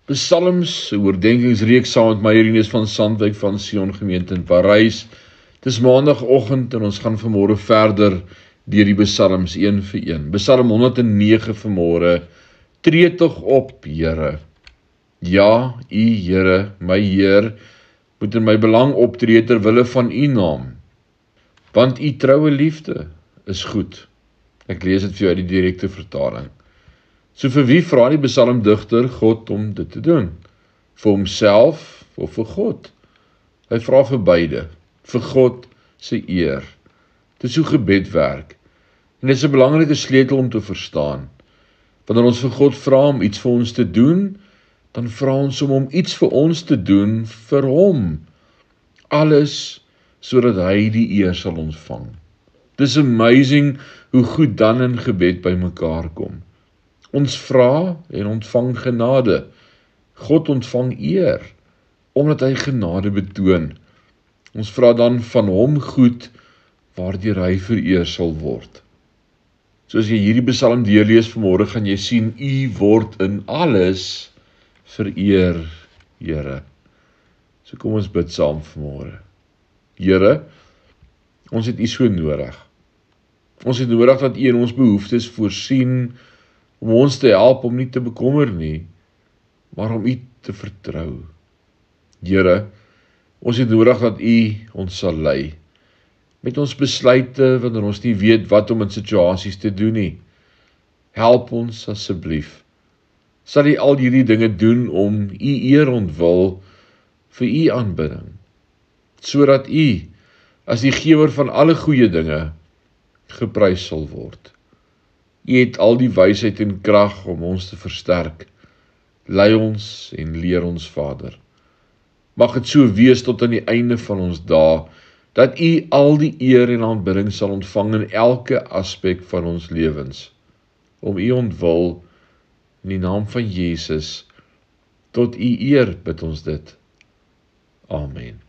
Psalms, 'n oordenkingsreeks saam met Rinus van Sandwyk van Sion Gemeente in Parys. Dis maandagoggend en ons gaan vanmôre verder deur die psalms een vir een. Psalm 109 vanmôre. Tree tog op, Here. Ja, U Here, my Heer, moet in my belang optree ter wille van U naam. Want U troue liefde is goed. Ek lees dit vir jou uit die direkte vertaling. So vir wie vra die psalmdigter God om dit te doen? Vir homself of vir God? Hy vra vir beide, vir God se eer. Dit is hoe gebed werk. En dit is 'n belangrike sleutel om te verstaan. Wanneer ons vir God vra om iets vir ons te doen, dan vra ons om iets vir ons te doen vir hom. Alles sodat hy die eer sal ontvang. Dis amazing hoe goed dan in gebed by mekaar kom. Ons vra en ontvang genade. God ontvang eer, omdat hy genade betoon. Ons vra dan van hom goed, waardeur hy vereer sal word. So as jy hierdie psalm deurlees vanmôre, gaan jy sien, U word in alles vereer, Here. So kom ons bid saam vanmôre. Here, ons het U so nodig. Ons het nodig dat U in ons behoeftes voorsien, om ons te help om nie te bekommer nie, maar om U te vertrou. Here, ons het nodig dat U ons sal lei, met ons besluite wanneer ons nie weet wat om in situasies te doen nie. Help ons asseblief. Sal U al hierdie dinge doen om U eer ontwil vir U aanbidding, sodat U, as die gewer van alle goeie dinge, geprys sal word. U het al die wysheid en krag om ons te versterk. Lei ons en leer ons, Vader. Mag dit so wees tot aan die einde van ons dae, dat U al die eer en aanbidding sal ontvang in elke aspek van ons lewens. Om U ontwil, in die naam van Jesus, tot U eer bid ons dit. Amen.